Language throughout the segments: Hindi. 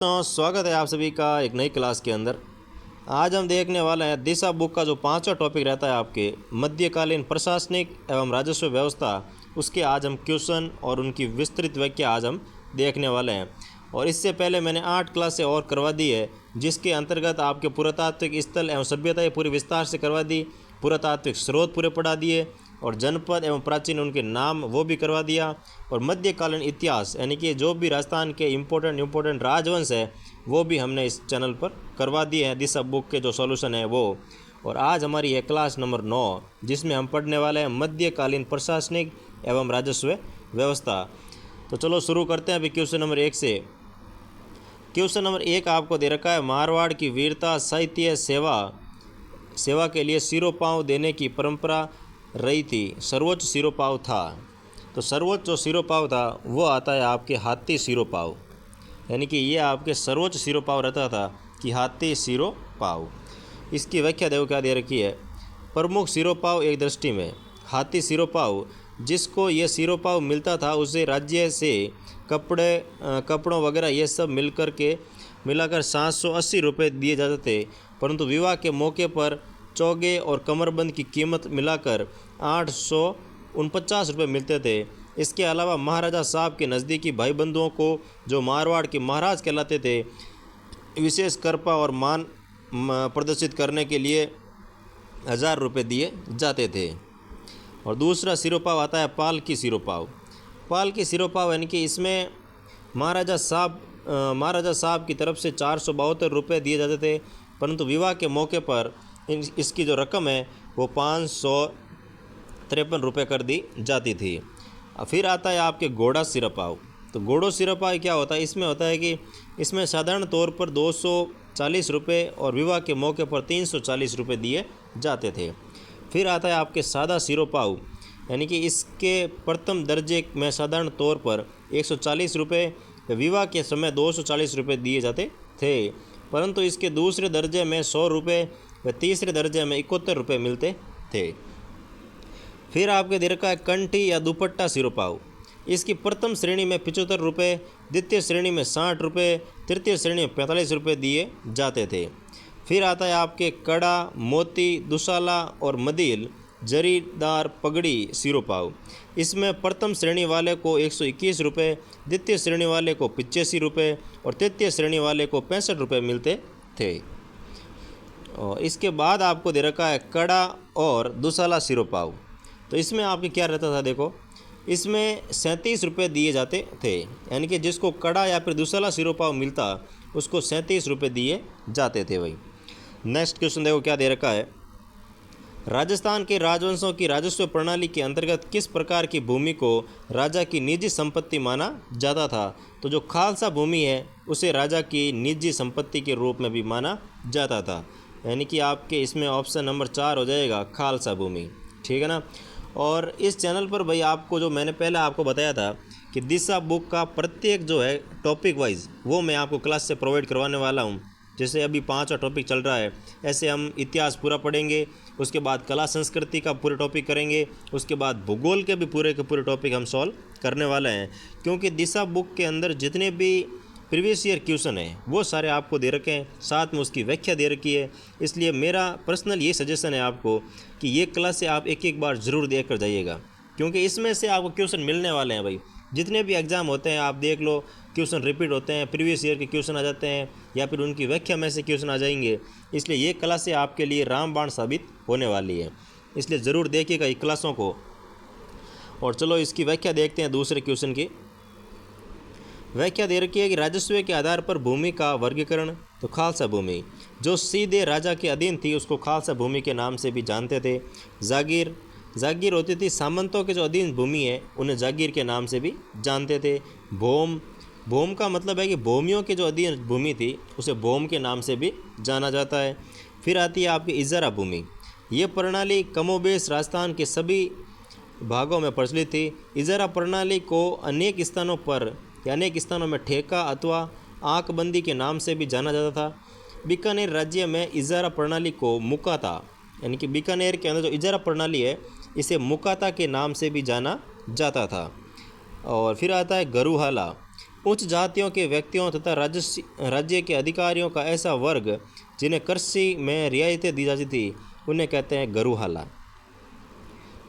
तो स्वागत है आप सभी का एक नई क्लास के अंदर। आज हम देखने वाले हैं दिशा बुक का जो पांचवा टॉपिक रहता है आपके मध्यकालीन प्रशासनिक एवं राजस्व व्यवस्था, उसके आज हम क्वेश्चन और उनकी विस्तृत व्याख्या आज हम देखने वाले हैं। और इससे पहले मैंने 8 क्लासें और करवा दी है, जिसके अंतर्गत आपके पुरातात्विक स्थल एवं सभ्यताएं पूरी विस्तार से करवा दी, पुरातात्विक स्रोत पूरे पढ़ा दिए और जनपद एवं प्राचीन उनके नाम वो भी करवा दिया। और मध्यकालीन इतिहास यानी कि जो भी राजस्थान के इम्पोर्टेंट राजवंश है वो भी हमने इस चैनल पर करवा दिए हैं, दिशा बुक के जो सॉल्यूशन है वो। और आज हमारी है क्लास नंबर 9, जिसमें हम पढ़ने वाले हैं मध्यकालीन प्रशासनिक एवं राजस्व व्यवस्था। तो चलो शुरू करते हैं अभी क्वेश्चन नंबर 1 से। क्वेश्चन नंबर 1 आपको दे रखा है, मारवाड़ की वीरता साहित्य सेवा के लिए सिरोपाँव देने की परंपरा रही थी, सर्वोच्च सिरोपाव था। तो सर्वोच्च जो सिरोपाव था वो आता है आपके हाथी सिरोपाव, यानी कि ये आपके सर्वोच्च सिरोपाव रहता था कि हाथी सिरोपाव। इसकी व्याख्या देखो क्या दे रखी है, प्रमुख सिरोपाव एक दृष्टि में हाथी सिरोपाव, जिसको ये सिरोपाव मिलता था उसे राज्य से कपड़ों वगैरह ये सब मिलाकर 780 रुपये दिए जाते थे, परंतु विवाह के मौके पर चौगे और कमरबंद की कीमत मिलाकर 849 रुपये मिलते थे। इसके अलावा महाराजा साहब के नज़दीकी भाई बंधुओं को जो मारवाड़ के महाराज कहलाते थे, विशेष कृपा और मान प्रदर्शित करने के लिए 1000 रुपये दिए जाते थे। और दूसरा सिरोपाव आता है पालकी सिरोपाव। पालकी सिरोपाव यानी कि इसमें महाराजा साहब की तरफ से 472 रुपये दिए जाते थे, परंतु विवाह के मौके पर इसकी जो रकम है वो 553 रुपये कर दी जाती थी। फिर आता है आपके घोड़ा सिरोपाव। तो घोड़ो सिरोपाव क्या होता है, इसमें होता है कि इसमें साधारण तौर पर 240 रुपये और विवाह के मौके पर 340 रुपये दिए जाते थे। फिर आता है आपके सादा सिरोपाव, यानी कि इसके प्रथम दर्जे में साधारण तौर पर 140 रुपये, विवाह के समय 240 रुपये दिए जाते थे, परंतु इसके दूसरे दर्जे में 100 रुपये व तीसरे दर्जे में 71 रुपये मिलते थे। फिर आपके दे रखा है कंठी या दुपट्टा सिरोपाव। इसकी प्रथम श्रेणी में 75 रुपये, द्वितीय श्रेणी में 60 रुपये, तृतीय श्रेणी में 45 रुपये दिए जाते थे। फिर आता है आपके कड़ा, मोती, दुशाला और मदील जरीदार पगड़ी सिरोपाव। इसमें प्रथम श्रेणी वाले को 121 रुपये, द्वितीय श्रेणी वाले को 85 रुपये और तृतीय श्रेणी वाले को 65 रुपये मिलते थे। और इसके बाद आपको दे रखा है कड़ा और दुशाला सिरोपाव। तो इसमें आपके क्या रहता था, देखो इसमें 37 रुपये दिए जाते थे, यानी कि जिसको कड़ा या फिर दुशाला सिरोपाव मिलता उसको 37 रुपये दिए जाते थे भाई। नेक्स्ट क्वेश्चन देखो क्या दे रखा है, राजस्थान के राजवंशों की राजस्व प्रणाली के अंतर्गत किस प्रकार की भूमि को राजा की निजी संपत्ति माना जाता था। तो जो खालसा भूमि है उसे राजा की निजी संपत्ति के रूप में भी माना जाता था, यानी कि आपके इसमें ऑप्शन नंबर 4 हो जाएगा खालसा भूमि, ठीक है ना। और इस चैनल पर भाई आपको जो मैंने पहले आपको बताया था कि दिशा बुक का प्रत्येक जो है टॉपिक वाइज वो मैं आपको क्लास से प्रोवाइड करवाने वाला हूँ। जैसे अभी 5वां टॉपिक चल रहा है, ऐसे हम इतिहास पूरा पढ़ेंगे, उसके बाद कला संस्कृति का पूरे टॉपिक करेंगे, उसके बाद भूगोल के भी पूरे टॉपिक हम सॉल्व करने वाले हैं। क्योंकि दिशा बुक के अंदर जितने भी प्रीवियस ईयर क्वेश्चन है वो सारे आपको दे रखे हैं, साथ में उसकी व्याख्या दे रखी है। इसलिए मेरा पर्सनल ये सजेशन है आपको कि ये क्लास से आप एक बार ज़रूर देख कर जाइएगा, क्योंकि इसमें से आपको क्वेश्चन मिलने वाले हैं भाई। जितने भी एग्ज़ाम होते हैं आप देख लो, क्वेश्चन रिपीट होते हैं, प्रीवियस ईयर के क्वेश्चन आ जाते हैं या फिर उनकी व्याख्या में से क्वेश्चन आ जाएंगे। इसलिए ये क्लासें आपके लिए रामबाण साबित होने वाली है, इसलिए ज़रूर देखिएगा इन क्लासों को। और चलो इसकी व्याख्या देखते हैं। दूसरे क्वेश्चन की व्याख्या दे रखी है कि राजस्व के आधार पर भूमि का वर्गीकरण। तो खालसा भूमि जो सीधे राजा के अधीन थी उसको खालसा भूमि के नाम से भी जानते थे। जागीर होती थी, सामंतों के जो अधीन भूमि है उन्हें जागीर के नाम से भी जानते थे। भोम का मतलब है कि भूमियों की जो अधीन भूमि थी उसे भोम के नाम से भी जाना जाता है। फिर आती है आपकी इजारा भूमि। ये प्रणाली कमोबेश राजस्थान के सभी भागों में प्रचलित थी। इजारा प्रणाली को अनेक स्थानों में ठेका अथवा आंकबंदी के नाम से भी जाना जाता था। बीकानेर राज्य में इजारा प्रणाली को मुकाता, यानी कि बीकानेर के अंदर जो इजारा प्रणाली है इसे मुकाता के नाम से भी जाना जाता था। और फिर आता है गरुहाला। उच्च जातियों के व्यक्तियों तथा राज्य के अधिकारियों का ऐसा वर्ग जिन्हें कृषि में रियायतें दी जाती थी उन्हें कहते हैं गरुहाला।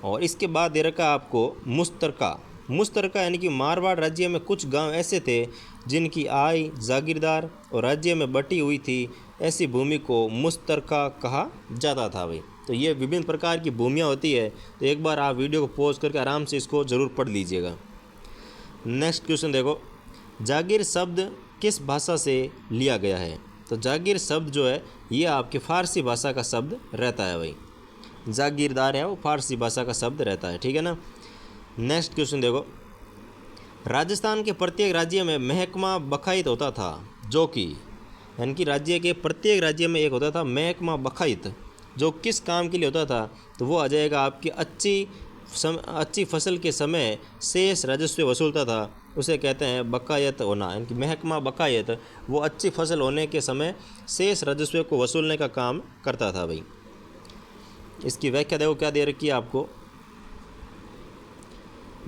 और इसके बाद दे रखा आपको मुस्तरका। मुस्तरका यानी कि मारवाड़ राज्य में कुछ गांव ऐसे थे जिनकी आय जागीरदार और राज्य में बटी हुई थी, ऐसी भूमि को मुस्तरका कहा जाता था भाई। तो ये विभिन्न प्रकार की भूमियाँ होती है, तो एक बार आप वीडियो को पॉज करके आराम से इसको ज़रूर पढ़ लीजिएगा। नेक्स्ट क्वेश्चन देखो, जागीर शब्द किस भाषा से लिया गया है? तो जागीर शब्द जो है ये आपके फ़ारसी भाषा का शब्द रहता है भाई। जागीरदार है वो फ़ारसी भाषा का शब्द रहता है, ठीक है ना। नेक्स्ट क्वेश्चन देखो, राजस्थान के प्रत्येक राज्य में महकमा बखाइत होता था, जो कि यानी कि राज्य के प्रत्येक राज्य में एक होता था महकमा बखाइत, जो किस काम के लिए होता था? तो वो आ जाएगा आपकी अच्छी फसल के समय शेष राजस्व वसूलता था, उसे कहते हैं बकायत होना। यानी कि महकमा बकायत वो अच्छी फसल होने के समय शेष राजस्व को वसूलने का काम करता था भाई। इसकी व्याख्या देखो क्या दे रखी है आपको।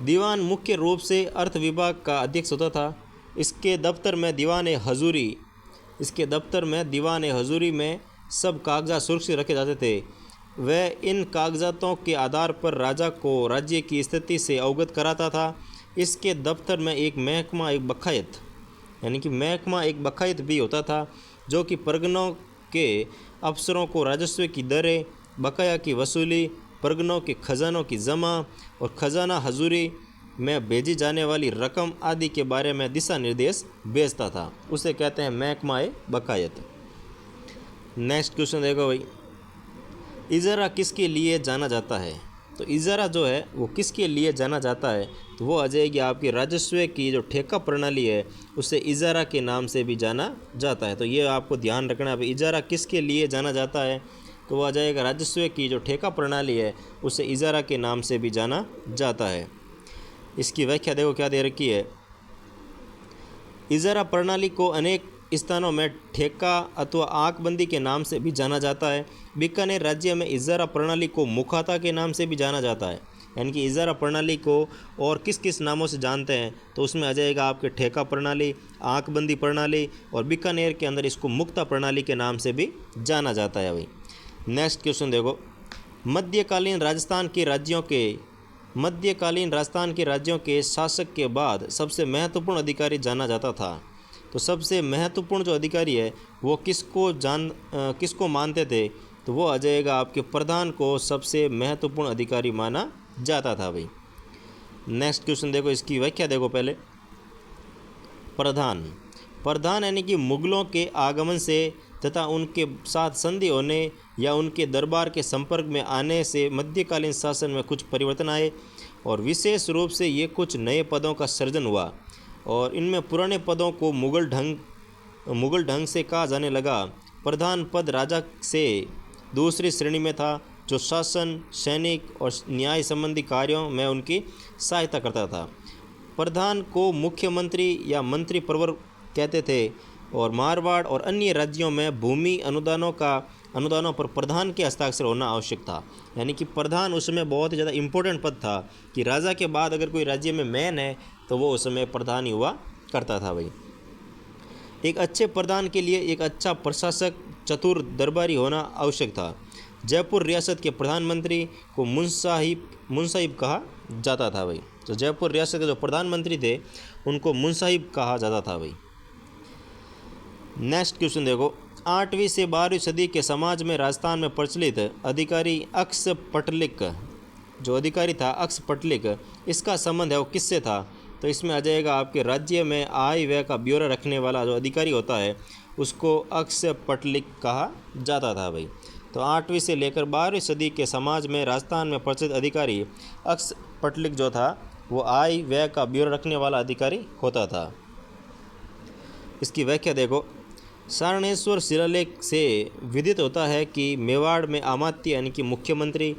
दीवान मुख्य रूप से अर्थ विभाग का अध्यक्ष होता था। इसके दफ्तर में दीवान हजूरी में सब कागजात सुरक्षित रखे जाते थे। वह इन कागजातों के आधार पर राजा को राज्य की स्थिति से अवगत कराता था। इसके दफ्तर में एक महकमा एक बखायत भी होता था, जो कि परगनों के अफसरों को राजस्व की दरें, बकाया की वसूली, परगनों के खजानों की जमा और खजाना हजूरी में भेजी जाने वाली रकम आदि के बारे में दिशा निर्देश भेजता था, उसे कहते हैं महकमा बकायत। नेक्स्ट क्वेश्चन देखो भाई, इजारा किसके लिए जाना जाता है? तो इजारा जो है वो किसके लिए जाना जाता है? तो वो आ जाएगी आपकी राजस्व की जो ठेका प्रणाली है उसे इजारा के नाम से भी जाना जाता है। तो ये आपको ध्यान रखना है, इजारा किसके लिए जाना जाता है? तो वो आ जाएगा राजस्व की जो ठेका प्रणाली है उसे इजारा के नाम से भी जाना जाता है। इसकी व्याख्या देखो क्या दे रखी है। इजारा प्रणाली को अनेक स्थानों में ठेका अथवा आंकबंदी के नाम से भी जाना जाता है। बीकानेर राज्य में इजारा प्रणाली को मुखाता के नाम से भी जाना जाता है। यानी कि इजारा प्रणाली को और किस किस नामों से जानते हैं? तो उसमें आ जाएगा आपके ठेका प्रणाली, आंकबंदी प्रणाली, और बीकानेर के अंदर इसको मुक्ता प्रणाली के नाम से भी जाना जाता है भाई। नेक्स्ट क्वेश्चन देखो, मध्यकालीन राजस्थान के राज्यों के शासक के बाद सबसे महत्वपूर्ण अधिकारी जाना जाता था। तो सबसे महत्वपूर्ण जो अधिकारी है वो किसको मानते थे? तो वो आ जाएगा आपके प्रधान को सबसे महत्वपूर्ण अधिकारी माना जाता था भाई। नेक्स्ट क्वेश्चन देखो, इसकी व्याख्या देखो पहले। प्रधान यानी कि मुगलों के आगमन से तथा उनके साथ संधि होने या उनके दरबार के संपर्क में आने से मध्यकालीन शासन में कुछ परिवर्तन आए और विशेष रूप से ये कुछ नए पदों का सृजन हुआ, और इनमें पुराने पदों को मुगल ढंग से कहा जाने लगा। प्रधान पद राजा से दूसरी श्रेणी में था, जो शासन, सैनिक और न्याय संबंधी कार्यों में उनकी सहायता करता था। प्रधान को मुख्यमंत्री या मंत्री प्रवर कहते थे, और मारवाड़ और अन्य राज्यों में भूमि अनुदानों पर प्रधान के हस्ताक्षर होना आवश्यक था। यानी कि प्रधान उस समय बहुत ही ज़्यादा इम्पोर्टेंट पद था कि राजा के बाद अगर कोई राज्य में मैन है तो वो उस समय प्रधान ही हुआ करता था भाई। एक अच्छे प्रधान के लिए एक अच्छा प्रशासक, चतुर दरबारी होना आवश्यक था। जयपुर रियासत के प्रधानमंत्री को मुंसाहिब कहा जाता था भाई। तो जयपुर रियासत के जो प्रधानमंत्री थे उनको मुंसाहिब कहा जाता था भाई। नेक्स्ट क्वेश्चन देखो, 8वीं से 12वीं सदी के समाज में राजस्थान में प्रचलित अधिकारी अक्स पटलिक, जो अधिकारी था अक्स पटलिक, इसका संबंध है वो किससे था? तो इसमें आ जाएगा आपके राज्य में आय व्यय का ब्यौरा रखने वाला जो अधिकारी होता है उसको अक्स पटलिक कहा जाता था भाई। तो 8वीं से लेकर 12वीं सदी के समाज में राजस्थान में प्रचलित अधिकारी अक्स पटलिक जो था वो आय व्यय का ब्यौरा रखने वाला अधिकारी होता था। इसकी व्याख्या देखो, सारणेश्वर शिलालेख से विदित होता है कि मेवाड़ में अमात्य यानी कि मुख्यमंत्री,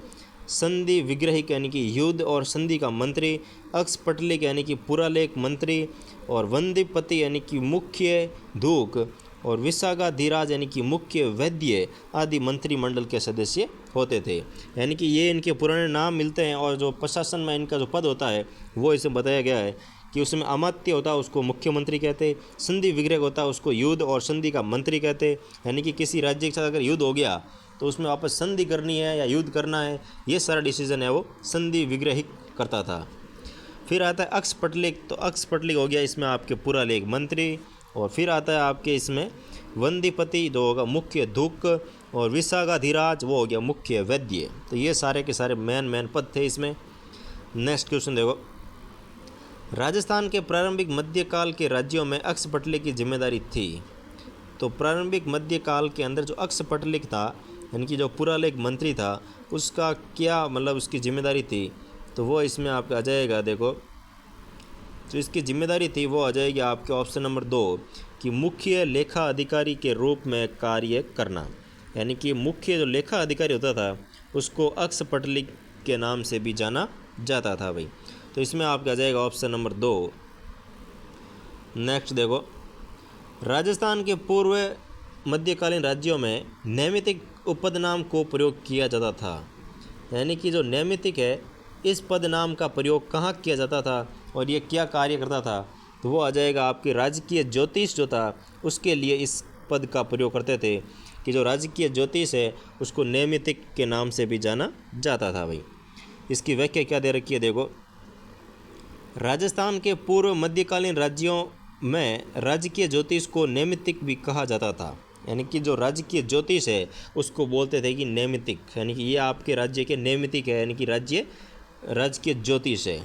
संधि विग्रहिक यानी कि युद्ध और संधि का मंत्री, अक्स पटलिक यानी कि पुरालेख मंत्री, और वंदीपति यानी कि मुख्य धूक, और विशाखाधिराज यानी कि मुख्य वैद्य आदि मंत्रिमंडल के सदस्य होते थे। यानी कि ये इनके पुराने नाम मिलते हैं, और जो प्रशासन में इनका जो पद होता है वो इसे बताया गया है कि उसमें अमात्य होता है उसको मुख्यमंत्री कहते, संधि विग्रह होता है उसको युद्ध और संधि का मंत्री कहते, यानी कि किसी राज्य के साथ अगर युद्ध हो गया तो उसमें वापस संधि करनी है या युद्ध करना है, ये सारा डिसीजन है वो संधि विग्रह ही करता था। फिर आता है अक्षपटलिक, तो अक्षपटलिक हो गया इसमें आपके पुरालेख मंत्री, और फिर आता है आपके इसमें वंदीपति जो होगा मुख्य धुक, और विशाखाधिराज वो हो गया मुख्य वैद्य। तो ये सारे के सारे मेन पद थे इसमें। नेक्स्ट क्वेश्चन देखो, राजस्थान के प्रारंभिक मध्यकाल के राज्यों में अक्षपटलिक की जिम्मेदारी थी। तो प्रारंभिक मध्यकाल के अंदर जो अक्षपटलिक था यानी कि जो पुरालेख मंत्री था उसका क्या मतलब उसकी जिम्मेदारी थी, तो वो इसमें आपका आ जाएगा। देखो जो इसकी जिम्मेदारी थी वो आ जाएगी आपके ऑप्शन नंबर 2 कि मुख्य लेखा अधिकारी के रूप में कार्य करना, यानी कि मुख्य जो लेखा अधिकारी होता था उसको अक्षपटलिक के नाम से भी जाना जाता था भाई। तो इसमें आपका आ जाएगा ऑप्शन नंबर 2। नेक्स्ट देखो, राजस्थान के पूर्व मध्यकालीन राज्यों में नैमितिक उपपदनाम को प्रयोग किया जाता था, यानी कि जो नैमितिक है इस पदनाम का प्रयोग कहाँ किया जाता था और ये क्या कार्य करता था, तो वो आ जाएगा आपके राजकीय ज्योतिष जो था उसके लिए इस पद का प्रयोग करते थे कि जो राजकीय ज्योतिष है उसको नैमितिक के नाम से भी जाना जाता था भाई। इसकी व्याख्या क्या दे रखी है देखो, राजस्थान के पूर्व मध्यकालीन राज्यों में राजकीय ज्योतिष को नैमितिक भी कहा जाता था, यानी कि जो राजकीय ज्योतिष है उसको बोलते थे कि नैमितिक, यानी कि ये आपके राज्य के नैमितिक है, यानी कि राजकीय ज्योतिष है।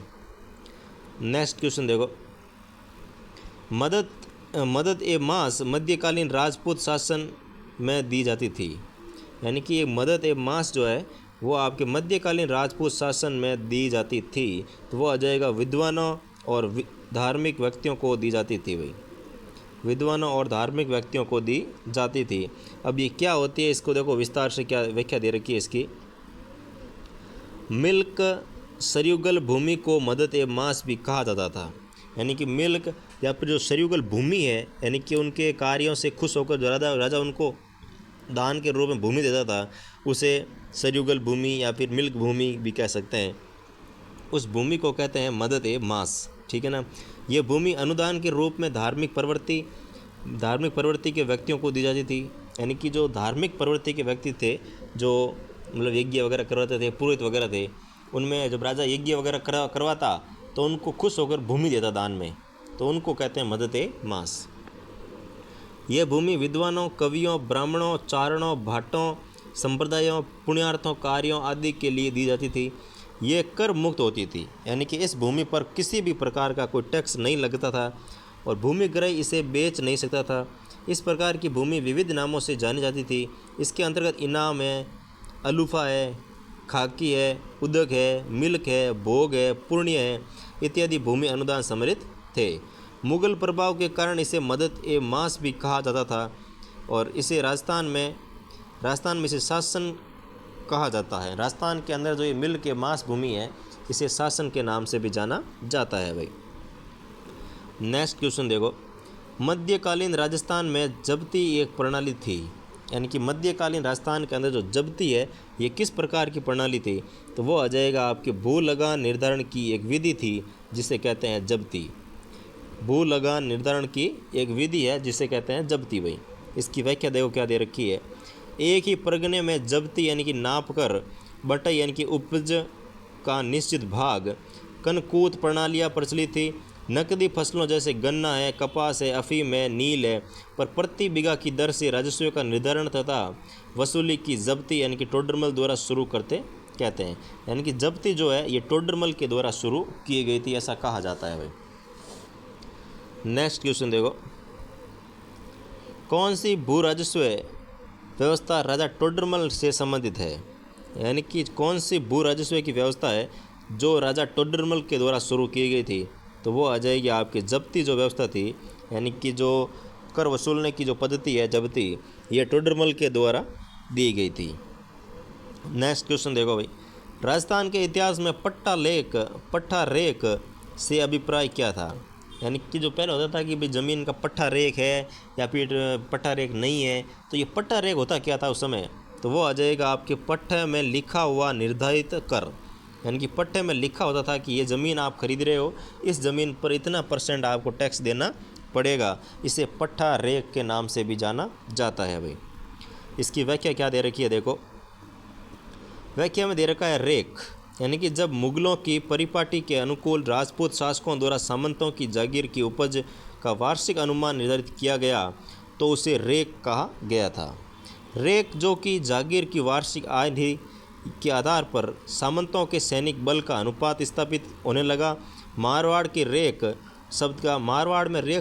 नेक्स्ट क्वेश्चन देखो, मदद ए मास मध्यकालीन राजपूत शासन में दी जाती थी, यानी कि ये मदद ए मास जो है वो आपके मध्यकालीन राजपूत शासन में दी जाती थी। तो वो आ जाएगा विद्वानों और धार्मिक व्यक्तियों को दी जाती थी भाई, विद्वानों और धार्मिक व्यक्तियों को दी जाती थी। अब ये क्या होती है इसको देखो विस्तार से क्या व्याख्या दे रखी है इसकी। मिल्क सरयुगल भूमि को मदद ए मास भी कहा जाता था, यानी कि मिल्क या फिर जो सरयुगल भूमि है यानी कि उनके कार्यों से खुश होकर जो राजा उनको दान के रूप में भूमि देता था उसे सरयुगल भूमि या फिर मिल्क भूमि भी कह सकते हैं। उस भूमि को कहते हैं मदद ए मास, ठीक है ना। ये भूमि अनुदान के रूप में धार्मिक प्रवृत्ति के व्यक्तियों को दी जाती थी, यानी कि जो धार्मिक प्रवृत्ति के व्यक्ति थे जो मतलब यज्ञ वगैरह करवाते थे, पुरोहित वगैरह थे, उनमें जब राजा यज्ञ वगैरह करवाता तो उनको खुश होकर भूमि देता दान में, तो उनको कहते हैं मदद ए मास। यह भूमि विद्वानों, कवियों, ब्राह्मणों, चारणों, भाटों, संप्रदायों, पुण्यार्थों, कार्यों आदि के लिए दी जाती थी। ये कर मुक्त होती थी, यानी कि इस भूमि पर किसी भी प्रकार का कोई टैक्स नहीं लगता था और भूमिग्राही इसे बेच नहीं सकता था। इस प्रकार की भूमि विविध नामों से जानी जाती थी। इसके अंतर्गत इनाम है, अलूफा है, खाकी है, उदक है, मिल्क है, भोग है, पुण्य है इत्यादि भूमि अनुदान सम्मिलित थे। मुगल प्रभाव के कारण इसे मदद ए मास भी कहा जाता था और इसे राजस्थान में इसे शासन कहा जाता है। राजस्थान के अंदर जो ये मिल्क के मास भूमि है इसे शासन के नाम से भी जाना जाता है भाई। नेक्स्ट क्वेश्चन देखो, मध्यकालीन राजस्थान में जब्ती एक प्रणाली थी, यानी कि मध्यकालीन राजस्थान के अंदर जो जब्ती है ये किस प्रकार की प्रणाली थी, तो वो आ जाएगा आपके भू लगान निर्धारण की एक विधि थी जिसे कहते हैं जब्ती। भू लगान निर्धारण की एक विधि है जिसे कहते हैं जब्ती भाई। इसकी व्याख्या देखो क्या दे रखी है। एक ही परगने में जब्ती यानी कि नाप कर बटाई यानी कि उपज का निश्चित भाग, कनकूत प्रणालियाँ प्रचलित थी। नकदी फसलों जैसे गन्ना है, कपास है, अफीम है, नील है पर प्रति बीघा की दर से राजस्व का निर्धारण तथा वसूली की जब्ती यानी कि टोडरमल द्वारा शुरू कहते हैं, यानी कि जब्ती जो है ये टोडरमल के द्वारा शुरू की गई थी ऐसा कहा जाता है भाई। नेक्स्ट क्वेश्चन देखो, कौन सी भू राजस्व व्यवस्था राजा टोडरमल से संबंधित है, यानी कि कौन सी भू राजस्व की व्यवस्था है जो राजा टोडरमल के द्वारा शुरू की गई थी, तो वो आ जाएगी आपकी जब्ती जो व्यवस्था थी, यानी कि जो कर वसूलने की जो पद्धति है जब्ती, ये टोडरमल के द्वारा दी गई थी। नेक्स्ट क्वेश्चन देखो भाई, राजस्थान के इतिहास में पट्टा रेख से अभिप्राय क्या था, यानी कि जो पहले होता था कि भाई ज़मीन का पट्टा रेख है या फिर पट्टा रेख नहीं है, तो ये पट्टा रेख होता क्या था उस समय, तो वो आ जाएगा आपके पट्टे में लिखा हुआ निर्धारित कर, यानी कि पट्टे में लिखा होता था कि ये ज़मीन आप खरीद रहे हो, इस ज़मीन पर इतना % आपको टैक्स देना पड़ेगा। इसे पट्टा रेक के नाम से भी जाना जाता है भाई। इसकी व्याख्या क्या दे रखी है, देखो व्याख्या में दे रखा है रेक, यानी कि जब मुगलों की परिपाटी के अनुकूल राजपूत शासकों द्वारा सामंतों की जागीर की उपज का वार्षिक अनुमान निर्धारित किया गया तो उसे रेक कहा गया था। रेक जो कि जागीर की वार्षिक आय निधि के आधार पर सामंतों के सैनिक बल का अनुपात स्थापित होने लगा। मारवाड़ में रेक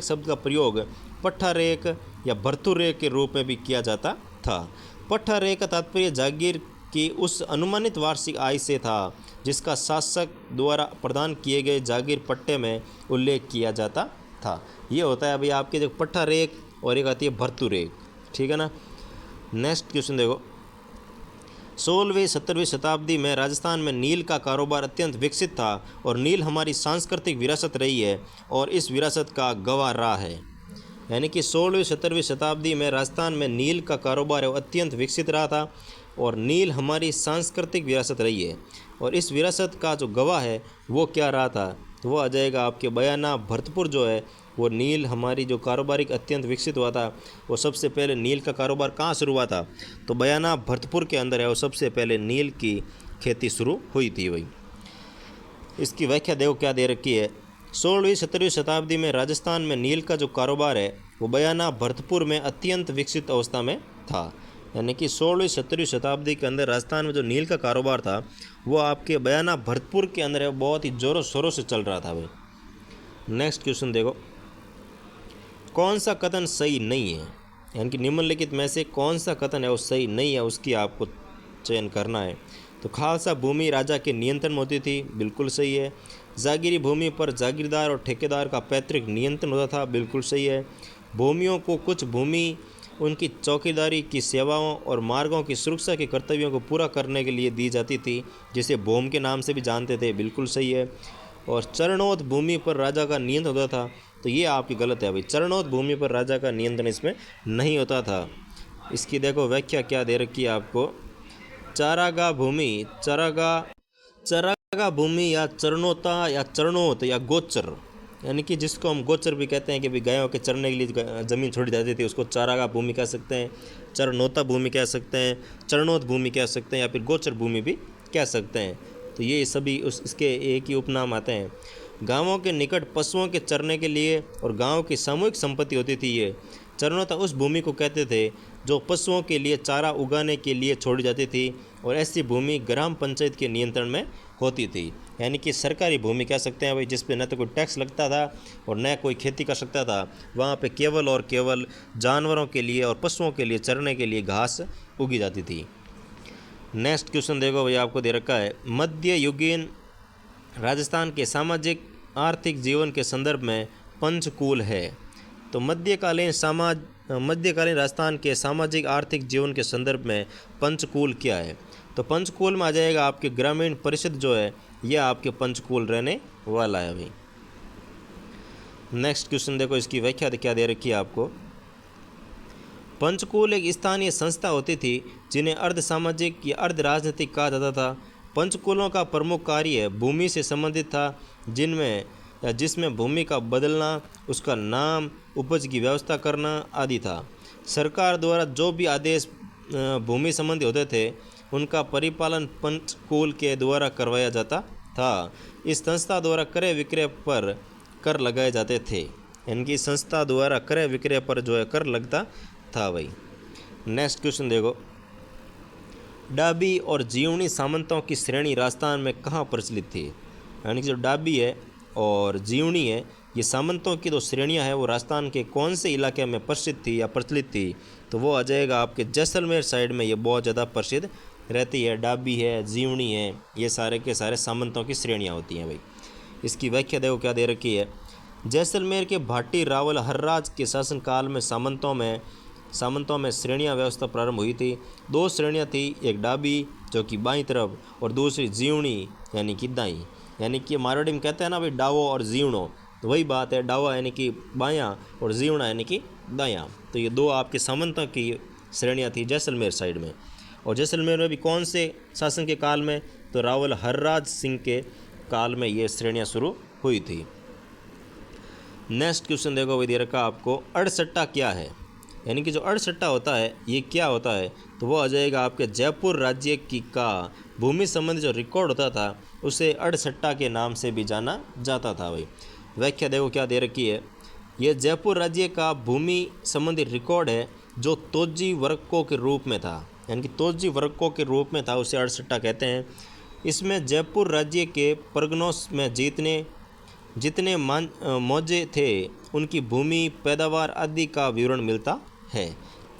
शब्द का प्रयोग पट्टा रेक या भरतू रेक के रूप में भी किया जाता था। पट्टा रेक का तात्पर्य जागीर की उस अनुमानित वार्षिक आय से था जिसका शासक द्वारा प्रदान किए गए जागीर पट्टे में उल्लेख किया जाता था। ये होता है अभी आपके जो पट्टा रेक और एक आती है भरतू रेक, ठीक है ना। नेक्स्ट क्वेश्चन देखो, 16वीं 17वीं शताब्दी में राजस्थान में नील का कारोबार अत्यंत विकसित था और नील हमारी सांस्कृतिक विरासत रही है और इस विरासत का गवाह रहा है। यानी कि 16वीं 17वीं शताब्दी में राजस्थान में नील का कारोबार है वो अत्यंत विकसित रहा था और नील हमारी सांस्कृतिक विरासत रही है और इस विरासत का जो गवाह है वो क्या रहा था, वो आ जाएगा आपके बयाना भरतपुर जो है वो नील हमारी जो कारोबारिक अत्यंत विकसित हुआ था। वो सबसे पहले नील का कारोबार कहाँ शुरू हुआ था, तो बयाना भरतपुर के अंदर है वो सबसे पहले नील की खेती शुरू हुई थी वही। इसकी व्याख्या देखो क्या दे रखी है, 16वीं 17वीं शताब्दी में राजस्थान में नील का जो कारोबार है वो बयाना भरतपुर में अत्यंत विकसित अवस्था में था। यानी कि 16वीं 17वीं शताब्दी के अंदर राजस्थान में जो नील का कारोबार था वो आपके बयाना भरतपुर के अंदर है बहुत ही ज़ोरों शोरों से चल रहा था भाई। नेक्स्ट क्वेश्चन देखो, कौन सा कथन सही नहीं है, यानी कि निम्नलिखित में से कौन सा कथन है वो सही नहीं है, उसकी आपको चयन करना है। तो खालसा भूमि राजा के नियंत्रण में होती थी, बिल्कुल सही है। जागीरी भूमि पर जागीरदार और ठेकेदार का पैतृक नियंत्रण होता था, बिल्कुल सही है। भूमियों को कुछ भूमि उनकी चौकीदारी की सेवाओं और मार्गों की सुरक्षा के कर्तव्यों को पूरा करने के लिए दी जाती थी, जिसे भूम के नाम से भी जानते थे, बिल्कुल सही है। और चरणोत भूमि पर राजा का नियंत्रण होता था, तो ये आपकी गलत है भाई, चरणोत भूमि पर राजा का नियंत्रण इसमें नहीं होता था। इसकी देखो व्याख्या क्या दे रखी है आपको, चारागाह भूमि, चरागाह भूमि या चरणोता या चरणोत या गोचर, यानी कि जिसको हम गोचर भी कहते हैं कि भाई गायों के चरने के लिए ज़मीन छोड़ी जाती थी, उसको चारागाह भूमि कह सकते हैं, चरणोता भूमि कह सकते हैं, चरणोत भूमि कह सकते हैं या फिर गोचर भूमि भी कह सकते हैं। तो ये सभी इसके एक ही उपनाम आते हैं। गांवों के निकट पशुओं के चरने के लिए और गांव की सामूहिक संपत्ति होती थी। ये चरणोता उस भूमि को कहते थे जो पशुओं के लिए चारा उगाने के लिए छोड़ी जाती थी और ऐसी भूमि ग्राम पंचायत के नियंत्रण में होती थी, यानी कि सरकारी भूमि कह सकते हैं भाई, जिस पे न तो कोई टैक्स लगता था और न कोई खेती कर सकता था। वहाँ पे केवल और केवल जानवरों के लिए और पशुओं के लिए चरने के लिए घास उगी जाती थी। नेक्स्ट क्वेश्चन देखो भाई, आपको दे रखा है, मध्य युगीन राजस्थान के सामाजिक आर्थिक जीवन के संदर्भ में पंचकूल है। तो मध्यकालीन राजस्थान के सामाजिक आर्थिक जीवन के संदर्भ में पंचकूल क्या है, तो पंचकूल में आ जाएगा आपके ग्रामीण परिषद जो है यह आपके पंचकूल रहने वाला है भाई। नेक्स्ट क्वेश्चन देखो, इसकी व्याख्या क्या दे रखी है आपको, पंचकूल एक स्थानीय संस्था होती थी जिन्हें अर्ध सामाजिक या अर्ध राजनीतिक कहा जाता था। पंचकूलों का प्रमुख कार्य भूमि से संबंधित था, जिसमें भूमि का बदलना, उसका नाम, उपज की व्यवस्था करना आदि था। सरकार द्वारा जो भी आदेश भूमि संबंधी होते थे उनका परिपालन पंचकूल के द्वारा करवाया जाता था। इस संस्था द्वारा क्रय विक्रय पर कर लगाए जाते थे, यानी कि संस्था द्वारा क्रय विक्रय पर जो है कर लगता था भाई। नेक्स्ट क्वेश्चन देखो, डाबी और जीवनी सामंतों की श्रेणी राजस्थान में कहाँ प्रचलित थी, यानी कि जो डाबी है और जीवनी है ये सामंतों की दो श्रेणियां हैं वो राजस्थान के कौन से इलाके में प्रसिद्ध थी या प्रचलित थी, तो वो आ जाएगा आपके जैसलमेर साइड में ये बहुत ज़्यादा प्रसिद्ध रहती है। डाबी है, जीवनी है, ये सारे के सारे सामंतों की श्रेणियां होती हैं भाई। इसकी व्याख्या देखो क्या दे रखी है, जैसलमेर के भाटी रावल हर्राज के शासनकाल में सामंतों में श्रेणियाँ व्यवस्था प्रारंभ हुई थी। दो श्रेणियाँ थी, एक डाबी जो कि बाईं तरफ और दूसरी जीवनी यानी कि दाईं, यानी कि मारवाड़ी में कहते हैं ना भाई डावो और जीवनो, तो वही बात है, डावा यानी कि बायां और जीवना यानी कि दायां। तो ये दो आपके सामंतों की श्रेणियाँ थी जैसलमेर साइड में। और जैसलमेर में भी कौन से शासन के काल में, तो रावल हरराज सिंह के काल में ये श्रेणियाँ शुरू हुई थी। नेक्स्ट क्वेश्चन देखो भाई, दे रखा आपको अड़सट्टा क्या है, यानी कि जो अड़सट्टा होता है ये क्या होता है, तो वो आ जाएगा आपके जयपुर राज्य की का भूमि संबंधी जो रिकॉर्ड होता था उसे अड़सट्टा के नाम से भी जाना जाता था भाई। व्याख्या देखो क्या दे रखी है, ये जयपुर राज्य का भूमि संबंधी रिकॉर्ड है जो तोजी वर्गों के रूप में था, यानी कि तोजी वर्गों के रूप में था, उसे अड़सट्टा कहते हैं। इसमें जयपुर राज्य के परगनों में जितने मौजे थे उनकी भूमि पैदावार आदि का विवरण मिलता है,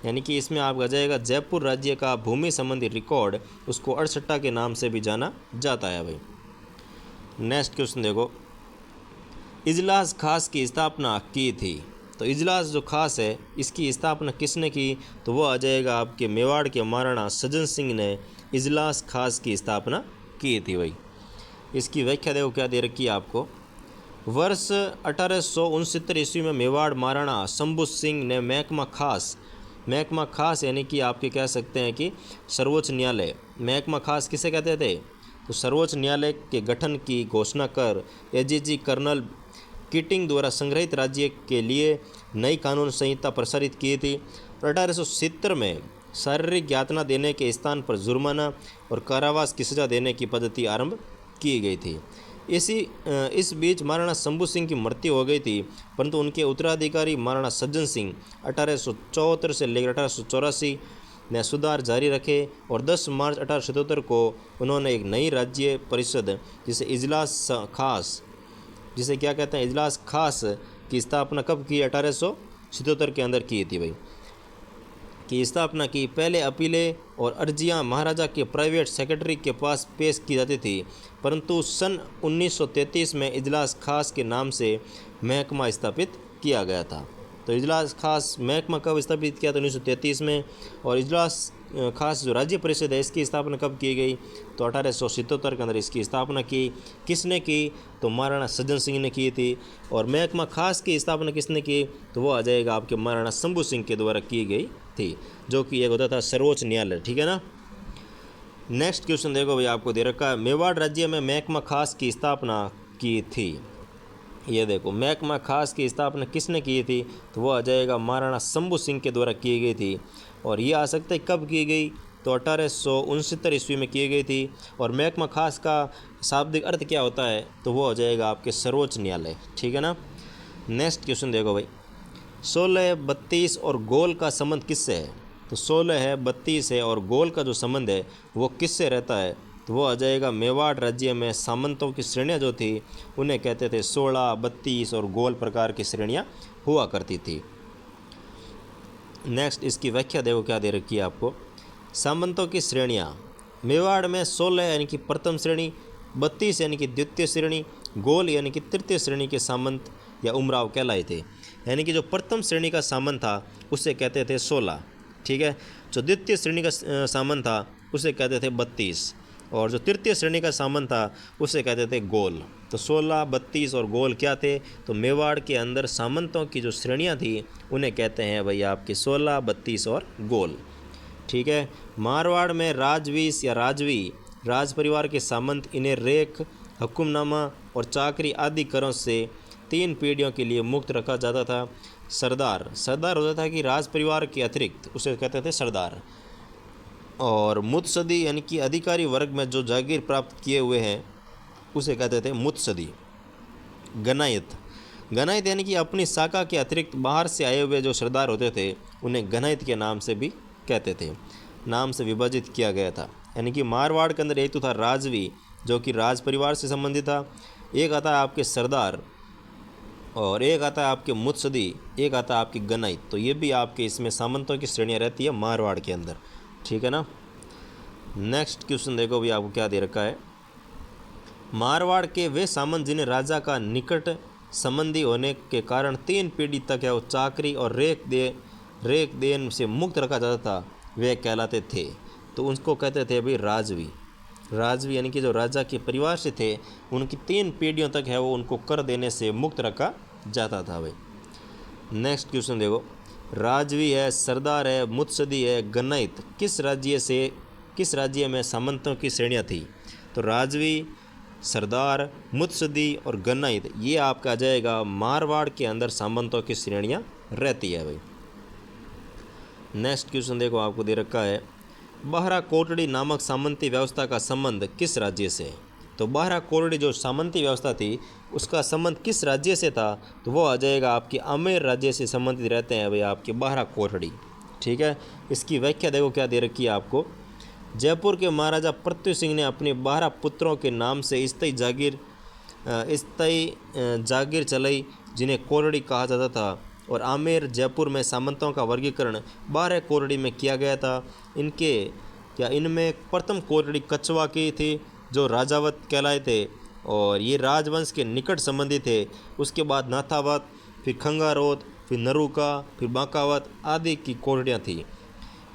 यानी कि इसमें आपका जाएगा जयपुर राज्य का भूमि संबंधी रिकॉर्ड, उसको अड़सट्टा के नाम से भी जाना जाता है भाई। नेक्स्ट क्वेश्चन देखो, इजलास खास की स्थापना की थी, तो इजलास जो खास है इसकी स्थापना किसने की, तो वो आ जाएगा आपके मेवाड़ के महाराणा सज्जन सिंह ने इजलास खास की स्थापना की थी भाई। इसकी व्याख्या देखो क्या दे रखी है आपको, वर्ष 1869 ईस्वी में मेवाड़ महाराणा शंभू सिंह ने महकमा खास यानी कि आपके कह सकते हैं कि सर्वोच्च न्यायालय, महकमा खास किसे कहते थे, तो सर्वोच्च न्यायालय के गठन की घोषणा कर एजीजी कर्नल कीटिंग द्वारा संग्रहित राज्य के लिए नई कानून संहिता प्रसारित की थी। 1870 में शारीरिक यातना देने के स्थान पर जुर्माना और कारावास की सजा देने की पद्धति आरंभ की गई थी। इस बीच महाराणा शंभू सिंह की मृत्यु हो गई थी, परंतु उनके उत्तराधिकारी महाराणा सज्जन सिंह 1874 से लेकर 1884 ने सुधार जारी रखे और 10 मार्च 1877 को उन्होंने एक नई राज्य परिषद जिसे इजलास खास, जिसे क्या कहते हैं इजलास खास की स्थापना कब की, 1877 के अंदर की थी भाई, की स्थापना की। पहले अपीलें और अर्जियां महाराजा के प्राइवेट सेक्रेटरी के पास पेश की जाती थी, परंतु सन 1933 में इजलास खास के नाम से महकमा स्थापित किया गया था। तो इजलास खास महकमा कब स्थापित किया था, 1933 में, और इजलास खास जो राज्य परिषद है इसकी स्थापना कब की गई, तो 1877 के अंदर इसकी स्थापना की। किसने की, तो महाराणा सज्जन सिंह ने की थी। और महकमा खास की स्थापना किसने की, तो वो आ जाएगा आपके महाराणा शंभू सिंह के द्वारा की गई थी, जो कि एक होता था सर्वोच्च न्यायालय, ठीक है ना। नेक्स्ट क्वेश्चन देखो भाई, आपको दे रखा है मेवाड़ राज्य में महकमा खास की स्थापना की थी। ये देखो महकमा खास की स्थापना किसने की थी, तो वो आ जाएगा महाराणा शंभू सिंह के द्वारा की गई थी। और ये आ सकता है कब की गई, तो 1869 ईस्वी में की गई थी। और महकमा खास का शाब्दिक अर्थ क्या होता है, तो वो हो जाएगा आपके सर्वोच्च न्यायालय, ठीक है ना। नेक्स्ट क्वेश्चन देखो भाई, 16, 32 और गोल का संबंध किससे है, तो 16 है, 32 है और गोल का जो संबंध है वो किससे रहता है, तो वो आ जाएगा मेवाड़ राज्य में सामंतों की श्रेणियाँ जो थी उन्हें कहते थे 16, 32 और गोल प्रकार की श्रेणियाँ हुआ करती थी। नेक्स्ट इसकी व्याख्या देखो क्या दे रखी है आपको, सामंतों की श्रेणियाँ मेवाड़ में 16 यानी कि प्रथम श्रेणी, 32 यानी कि द्वितीय श्रेणी, गोल यानी कि तृतीय श्रेणी के सामंत या उमराव कहलाए थे। यानी कि जो प्रथम श्रेणी का सामंत था उसे कहते थे 16, ठीक है। जो द्वितीय श्रेणी का सामंत था उसे कहते थे 32 और जो तृतीय श्रेणी का सामंत था उसे कहते थे गोल। तो 16, 32 और गोल क्या थे, तो मेवाड़ के अंदर सामंतों की जो श्रेणियाँ थी उन्हें कहते हैं भाई आपके 16, 32 और गोल, ठीक है। मारवाड़ में राजवीस या राजवी राज परिवार के सामंत, इन्हें रेख, हुक्मनामा और चाकरी आदि करों से 3 पीढ़ियों के लिए मुक्त रखा जाता था। सरदार होता था कि राज परिवार के अतिरिक्त उसे कहते थे सरदार। और मुत्सदी यानी कि अधिकारी वर्ग में जो जागीर प्राप्त किए हुए हैं उसे कहते थे मुत्सदी। गनायत यानी कि अपनी शाखा के अतिरिक्त बाहर से आए हुए जो सरदार होते थे उन्हें गनायत के नाम से भी कहते थे, नाम से विभाजित किया गया था। यानी कि मारवाड़ के अंदर एक तो था राजवी जो कि राज परिवार से संबंधित था, एक आता है आपके सरदार और एक आता है आपके मुत्सदी, एक आता है आपकी गनायत। तो ये भी आपके इसमें सामंतों की श्रेणियाँ रहती है मारवाड़ के अंदर, ठीक है ना। नेक्स्ट क्वेश्चन देखो भी आपको क्या दे रखा है, मारवाड़ के वे सामंत जिन्हें राजा का निकट संबंधी होने के कारण 3 पीढ़ी तक है वो चाकरी और रेख देन से मुक्त रखा जाता था वे कहलाते थे। तो उनको कहते थे भाई राजवी यानी कि जो राजा के परिवार से थे उनकी 3 पीढ़ियों तक है वो उनको कर देने से मुक्त रखा जाता था भाई। नेक्स्ट क्वेश्चन देखो, राजवी है, सरदार है, मुत्सदी है, गनायत किस राज्य में सामंतों की श्रेणियाँ थी, तो राजवी, सरदार, मुत्सदी और गन्नाइत ये आपका आ जाएगा मारवाड़ के अंदर सामंतों की श्रेणियाँ रहती है भाई। नेक्स्ट क्वेश्चन देखो आपको दे रखा है, बाहरा कोटड़ी नामक सामंती व्यवस्था का संबंध किस राज्य से है। तो बाहरा कोटड़ी जो सामंती व्यवस्था थी उसका संबंध किस राज्य से था, तो वो आ जाएगा आपकी आमेर राज्य से संबंधित रहते हैं भाई आपके बाहरा कोटड़ी। ठीक है, इसकी व्याख्या देखो क्या दे रखी है आपको, जयपुर के महाराजा पृथ्वी सिंह ने अपने 12 पुत्रों के नाम से स्थायी जागीर चलाई जिन्हें कोटड़ी कहा जाता था, और आमेर जयपुर में सामंतों का वर्गीकरण 12 कोटड़ी में किया गया था। इनमें प्रथम कोटड़ी कछवा की थी जो राजावत कहलाए थे और ये राजवंश के निकट संबंधी थे। उसके बाद नाथावत, फिर खंगारोत, फिर नरुका, फिर बांकावत आदि की कोटड़ियाँ थी।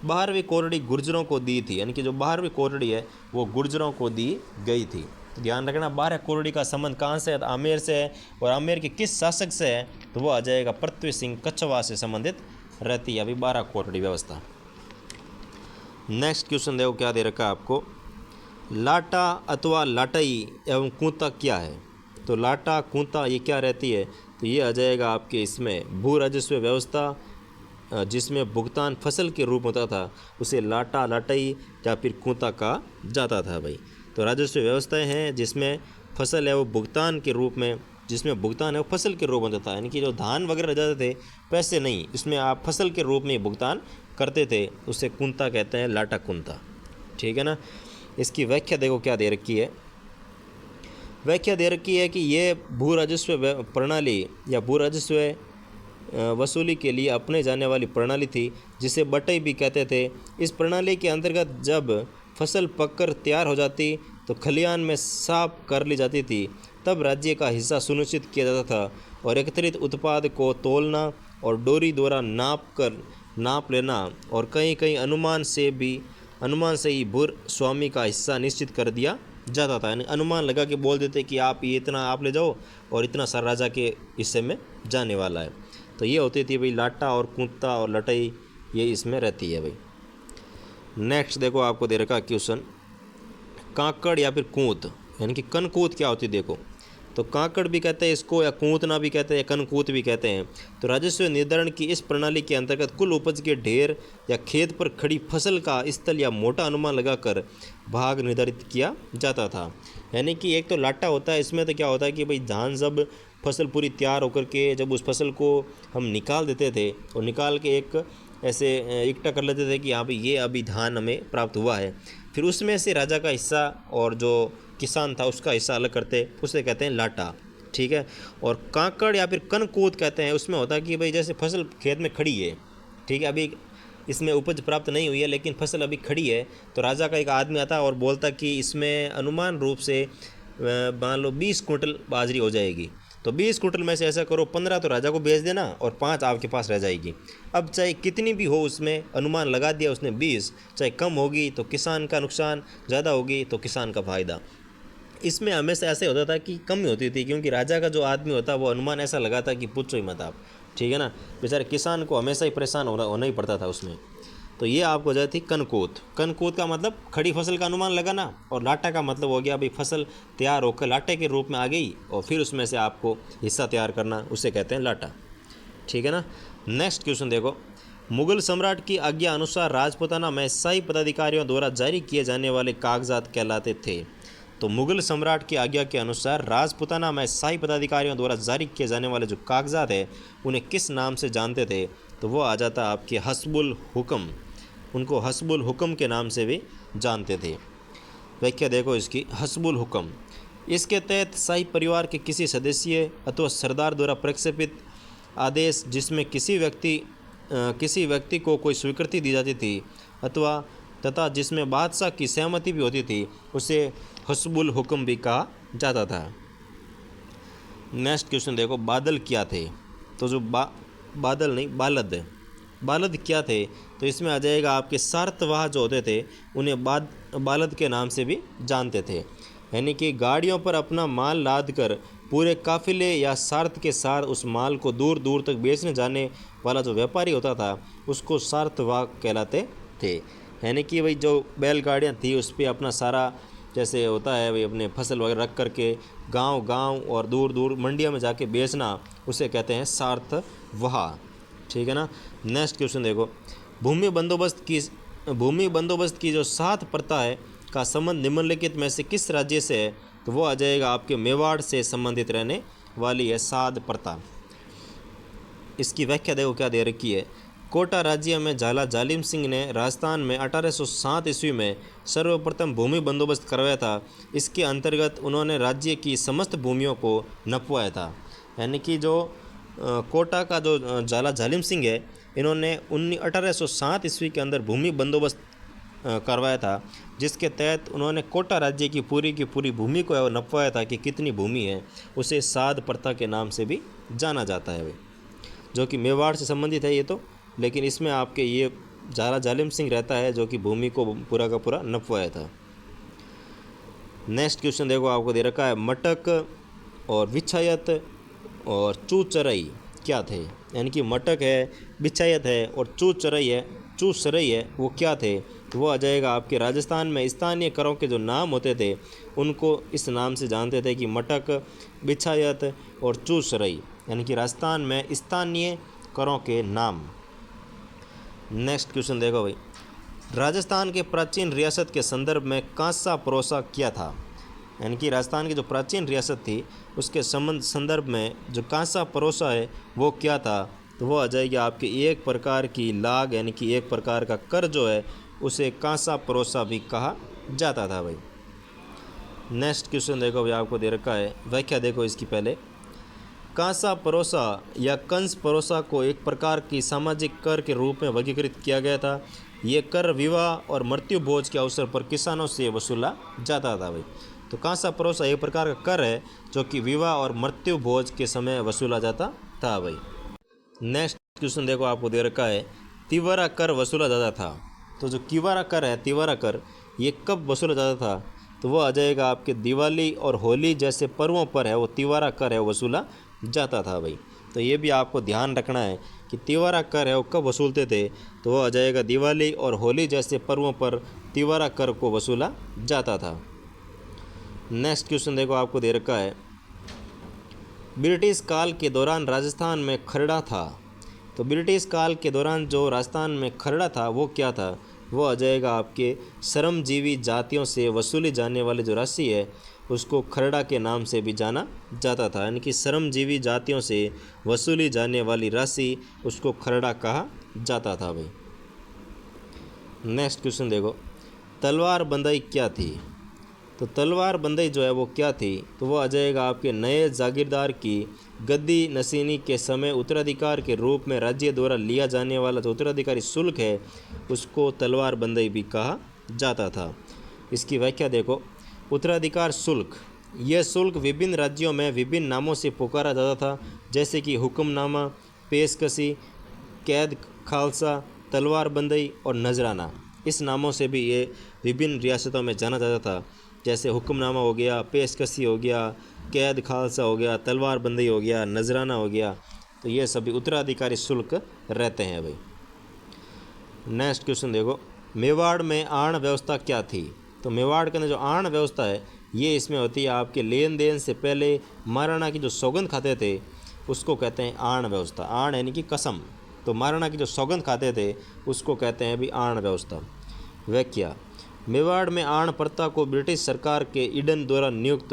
12वीं कोटड़ी गुर्जरों को दी थी, यानी कि जो 12वीं कोटड़ी है वो गुर्जरों को दी गई थी। तो ध्यान रखना 12 कोटड़ी का संबंध कहाँ से है, तो आमेर से है, और आमेर के किस शासक से है, तो वो आ जाएगा पृथ्वी सिंह कछवा से संबंधित रहती है अभी 12 कोटड़ी व्यवस्था। नेक्स्ट क्वेश्चन देखो क्या दे रखा है आपको, लाटा अथवा लाटाई एवं कूता क्या है। तो लाटा कूता ये क्या रहती है, तो ये आ जाएगा आपके इसमें भू राजस्व व्यवस्था जिसमें भुगतान फसल के रूप में होता था उसे लाटा, लाटाई या फिर कूता कहा जाता था भाई। तो राजस्व व्यवस्थाएं हैं जिसमें फसल है वो भुगतान के रूप में, जिसमें भुगतान है वो फसल के रूप में होता था, यानी कि जो धान वगैरह रह जाते थे पैसे नहीं, इसमें आप फसल के रूप में भुगतान करते थे, उसे कुंता कहते हैं, लाटा कुंता। ठीक है ना, इसकी व्याख्या देखो क्या दे रखी है, व्याख्या दे रखी है कि ये भू राजस्व प्रणाली या भू राजस्व वसूली के लिए अपने जाने वाली प्रणाली थी जिसे बटई भी कहते थे। इस प्रणाली के अंतर्गत जब फसल पककर तैयार हो जाती तो खलिहान में साफ कर ली जाती थी, तब राज्य का हिस्सा सुनिश्चित किया जाता था और एकत्रित उत्पाद को तोलना और डोरी द्वारा नाप लेना और कहीं कहीं अनुमान से ही भूर स्वामी का हिस्सा निश्चित कर दिया जाता था, यानी अनुमान लगा के बोल देते कि आप ये इतना आप ले जाओ और इतना सारा राजा के हिस्से में जाने वाला है। तो ये होती थी भाई लाटा और कूता और लटाई, ये इसमें रहती है भाई। नेक्स्ट देखो आपको दे रखा क्वेश्चन, काकड़ या फिर कूत यानी कि कनकूत क्या होती है देखो। तो काकड़ भी कहते हैं इसको, या कूतना भी कहते हैं, या कनकूत भी कहते हैं। तो राजस्व निर्धारण की इस प्रणाली के अंतर्गत कुल उपज के ढेर या खेत पर खड़ी फसल का स्थल या मोटा अनुमान लगाकर भाग निर्धारित किया जाता था। यानी कि एक तो लाटा होता है, इसमें तो क्या होता है कि भाई धान जब फसल पूरी तैयार होकर के जब उस फसल को हम निकाल देते थे और निकाल के एक ऐसे इकट्ठा कर लेते थे कि हाँ भाई ये अभी धान हमें प्राप्त हुआ है, फिर उसमें से राजा का हिस्सा और जो किसान था उसका हिस्सा अलग करते, उसे कहते हैं लाटा। ठीक है, और काकड़ या फिर कनकूत कहते हैं, उसमें होता है कि भाई जैसे फसल खेत में खड़ी है, ठीक है, अभी इसमें उपज प्राप्त नहीं हुई है लेकिन फसल अभी खड़ी है, तो राजा का एक आदमी आता और बोलता कि इसमें अनुमान रूप से मान लो 20 कुंटल बाजरी हो जाएगी, तो 20 कुंटल में से ऐसा करो 15 तो राजा को बेच देना और 5 आपके पास रह जाएगी। अब चाहे कितनी भी हो उसमें अनुमान लगा दिया उसने 20, चाहे कम होगी तो किसान का नुकसान, ज़्यादा होगी तो किसान का फ़ायदा। इसमें हमेशा ऐसे होता था कि कम ही होती थी, क्योंकि राजा का जो आदमी होता वो अनुमान ऐसा लगाता कि पूछो ही मत आप। ठीक है ना, बेचारे किसान को हमेशा ही परेशान होना ही पड़ता था उसमें। तो ये आपको हो जाती कनकूत। कनकूत का मतलब खड़ी फसल का अनुमान लगाना, और लाटा का मतलब हो गया भाई फसल तैयार होकर लाटे के रूप में आ गई और फिर उसमें से आपको हिस्सा तैयार करना, उसे कहते हैं लाटा। ठीक है ना। नेक्स्ट क्वेश्चन देखो, मुगल सम्राट की आज्ञा अनुसार राजपूताना में शाही पदाधिकारियों द्वारा जारी किए जाने वाले कागजात कहलाते थे। तो मुगल सम्राट की आज्ञा के अनुसार राजपूताना में शाही पदाधिकारियों द्वारा जारी किए जाने वाले जो कागजात है उन्हें किस नाम से जानते थे, तो वो आ जाता आपके हस्बुल हुक्म। उनको हस्बुल हुक्म के नाम से भी जानते थे। व्याख्या देखो इसकी, हस्बुल हुक्म, इसके तहत शाही परिवार के किसी सदस्य अथवा सरदार द्वारा प्रक्षेपित आदेश जिसमें किसी व्यक्ति को कोई स्वीकृति दी जाती थी अथवा तथा जिसमें बादशाह की सहमति भी होती थी, उसे हस्बुल हुक्म भी कहा जाता था। नेक्स्ट क्वेश्चन देखो, बादल क्या थे। तो जो बादल नहीं, बालद क्या थे, तो इसमें आ जाएगा आपके सारतवाह जो होते थे उन्हें बालद के नाम से भी जानते थे। यानी कि गाड़ियों पर अपना माल लाद कर पूरे काफिले या सार्थ के साथ उस माल को दूर दूर तक बेचने जाने वाला जो व्यापारी होता था उसको सारतवाह कहलाते थे। यानी कि भाई जो बैलगाड़ियाँ थी उस पर अपना सारा जैसे होता है भाई अपने फसल वगैरह रख करके गांव और दूर दूर मंडियों में जाके बेचना, उसे कहते हैं सार्थ-वहा। ठीक है ना। नेक्स्ट क्वेश्चन देखो, भूमि बंदोबस्त की जो 7 प्रथा है का संबंध निम्नलिखित में से किस राज्य से है? तो वो आ जाएगा आपके मेवाड़ से संबंधित रहने वाली है 7 प्रथा। इसकी व्याख्या देखो क्या दे रखी है। कोटा राज्य में झाला जालिम सिंह ने राजस्थान में 1807 ईस्वी में सर्वप्रथम भूमि बंदोबस्त करवाया था। इसके अंतर्गत उन्होंने राज्य की समस्त भूमियों को नपवाया था। यानी कि जो कोटा का जो झाला जालिम सिंह है, इन्होंने 1807 ईस्वी के अंदर भूमि बंदोबस्त करवाया था, जिसके तहत उन्होंने कोटा राज्य की पूरी भूमि को नपवाया था कि कितनी भूमि है। उसे साध प्रथा के नाम से भी जाना जाता है भाई, जो कि मेवाड़ से संबंधित है ये तो, लेकिन इसमें आपके ये झाला जालिम सिंह रहता है जो कि भूमि को पूरा का पूरा नपवाया था। नेक्स्ट क्वेश्चन देखो आपको दे रखा है, मटक और विछायत और चूचरई क्या थे? यानी कि मटक है, बिछायत है और चूचरई है, वो क्या थे? तो वो आ जाएगा आपके राजस्थान में स्थानीय करों के जो नाम होते थे उनको इस नाम से जानते थे कि मटक, बिछायत और चूचरई, यानी कि राजस्थान में स्थानीय करों के नाम। नेक्स्ट क्वेश्चन देखो भाई, राजस्थान के प्राचीन रियासत के संदर्भ में कांसा परोसा क्या था? यानी कि राजस्थान की जो प्राचीन रियासत थी उसके संदर्भ में जो कांसा परोसा है वो क्या था? तो वो आ जाएगी आपकी एक प्रकार की लाग, यानी कि एक प्रकार का कर जो है उसे कांसा परोसा भी कहा जाता था भाई। नेक्स्ट क्वेश्चन देखो भाई, आपको दे रखा है, व्याख्या देखो इसकी पहले। कांसा परोसा या कंस परोसा को एक प्रकार की सामाजिक कर के रूप में वर्गीकृत किया गया था। ये कर विवाह और मृत्यु भोज के अवसर पर किसानों से वसूला जाता था भाई। तो कांसा परोसा एक प्रकार का कर है जो कि विवाह और मृत्यु भोज के समय वसूला जाता था भाई। नेक्स्ट क्वेश्चन देखो आपको दे रखा है, तिवारा कर वसूला जाता था। तो जो तिवारा कर है, तिवारा कर, ये कब वसूला जाता था? तो वो आ जाएगा आपके दिवाली और होली जैसे पर्वों पर है वो तिवारा कर है वसूला जाता था भाई। तो ये भी आपको ध्यान रखना है कि तिवारा कर है वो कब वसूलते थे? तो वो आ जाएगा दिवाली और होली जैसे पर्वों पर तिवारा कर को वसूला जाता था। नेक्स्ट क्वेश्चन देखो आपको दे रखा है, ब्रिटिश काल के दौरान राजस्थान में खरड़ा था। तो ब्रिटिश काल के दौरान जो राजस्थान में खरड़ा था वो क्या था? वो आ जाएगा आपके श्रमजीवी जातियों से वसूली जाने वाली जो राशि है उसको खरड़ा के नाम से भी जाना जाता था। यानी कि श्रमजीवी जातियों से वसूली जाने वाली राशि उसको खरड़ा कहा जाता था भाई। नेक्स्ट क्वेश्चन देखो, तलवार बंदाई क्या थी? तो तलवार बंदाई जो है वो क्या थी? तो वो आ जाएगा आपके नए जागीरदार की गद्दी नशीनी के समय उत्तराधिकार के रूप में राज्य द्वारा लिया जाने वाला जो उत्तराधिकारी शुल्क है उसको तलवार बंदाई भी कहा जाता था। इसकी व्याख्या देखो, उत्तराधिकार शुल्क, यह शुल्क विभिन्न राज्यों में विभिन्न नामों से पुकारा जाता था, जैसे कि हुक्मनामा, पेशकशी, कैद खालसा, तलवार बंदाई और नजराना। इस नामों से भी ये विभिन्न रियासतों में जाना जाता था, जैसे हुक्मनामा हो गया, पेशकशी हो गया, कैद खालसा हो गया, तलवार बंदी हो गया, नजराना हो गया। तो ये सभी उत्तराधिकारी शुल्क रहते हैं भाई। नेक्स्ट क्वेश्चन देखो, मेवाड़ में आण व्यवस्था क्या थी? तो मेवाड़ के अंदर जो आण व्यवस्था है ये इसमें होती है आपके लेन देन से पहले महाराणा की जो सौगंध खाते थे उसको कहते हैं आण व्यवस्था। आण यानी कि कसम, तो महाराणा की जो सौगंध खाते थे उसको कहते हैं भी आण व्यवस्था। व्याख्या, मेवाड़ में आण प्रथा को ब्रिटिश सरकार के ईडन द्वारा नियुक्त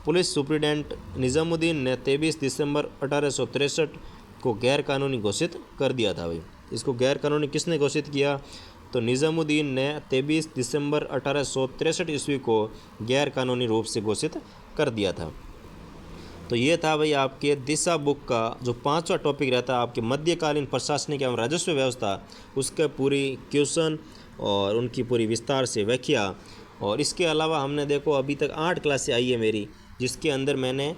पुलिस सुप्रिटेंडेंट निज़ामुद्दीन ने 23 दिसंबर 1863 को गैरकानूनी घोषित कर दिया था भाई। इसको गैरकानूनी किसने घोषित किया? तो निज़ामुद्दीन ने 23 दिसंबर 1863 ईस्वी को गैरकानूनी रूप से घोषित कर दिया था। तो ये था भाई आपके दिशा बुक का जो 5वां टॉपिक रहता है आपके मध्यकालीन प्रशासनिक एवं राजस्व व्यवस्था, उसके पूरी क्वेश्चन और उनकी पूरी विस्तार से व्याख्या। और इसके अलावा हमने देखो अभी तक 8 क्लासें आई है मेरी, जिसके अंदर मैंने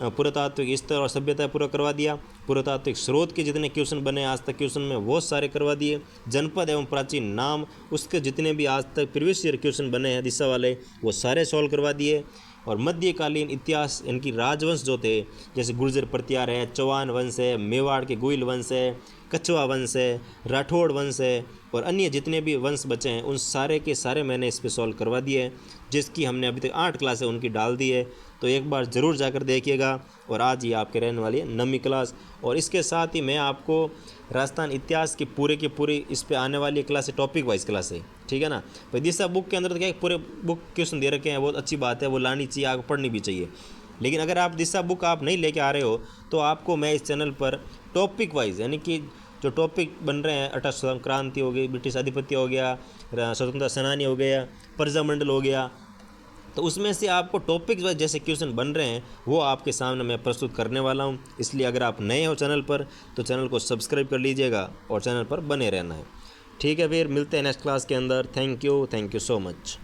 पुरातात्विक स्तर और सभ्यता पूरा करवा दिया, पुरातात्विक स्रोत के जितने क्वेश्चन बने आज तक क्वेश्चन में वो सारे करवा दिए, जनपद एवं प्राचीन नाम उसके जितने भी आज तक प्रीवियस ईयर क्वेश्चन बने हैं दिशा वाले वो सारे सॉल्व करवा दिए। और मध्यकालीन इतिहास इनकी राजवंश जो थे, जैसे गुर्जर प्रतिहार है, चौहान वंश है, मेवाड़ के गुइल वंश है, कछुआ वंश है, राठौड़ वंश है और अन्य जितने भी वंश बचे हैं उन सारे के सारे मैंने इस पर सॉल्व करवा दिए हैं, जिसकी हमने अभी तक 8 क्लासें उनकी डाल दी है। तो एक बार ज़रूर जाकर देखिएगा। और आज ये आपके रहने वाली है 9वीं क्लास। और इसके साथ ही मैं आपको राजस्थान इतिहास की पूरी इस पे आने वाली क्लास है, टॉपिक वाइज क्लास है, ठीक है ना। भाई दिशा बुक के अंदर तो क्या है, पूरे बुक क्वेश्चन दे रखे हैं, बहुत अच्छी बात है, वो लानी चाहिए, आगे पढ़नी भी चाहिए। लेकिन अगर आप दिशा बुक आप नहीं लेके आ रहे हो तो आपको मैं इस चैनल पर टॉपिक वाइज, यानी कि जो टॉपिक बन रहे हैं, अठारह क्रांति हो गई, ब्रिटिश आधिपत्य हो गया, स्वतंत्रता सेनानी हो गया, प्रजामंडल हो गया, तो उसमें से आपको टॉपिक वाइज जैसे क्वेश्चन बन रहे हैं वो आपके सामने मैं प्रस्तुत करने वाला हूं। इसलिए अगर आप नए हो चैनल पर तो चैनल को सब्सक्राइब कर लीजिएगा और चैनल पर बने रहना है। ठीक है, फिर मिलते हैं नेक्स्ट क्लास के अंदर। Thank you so much.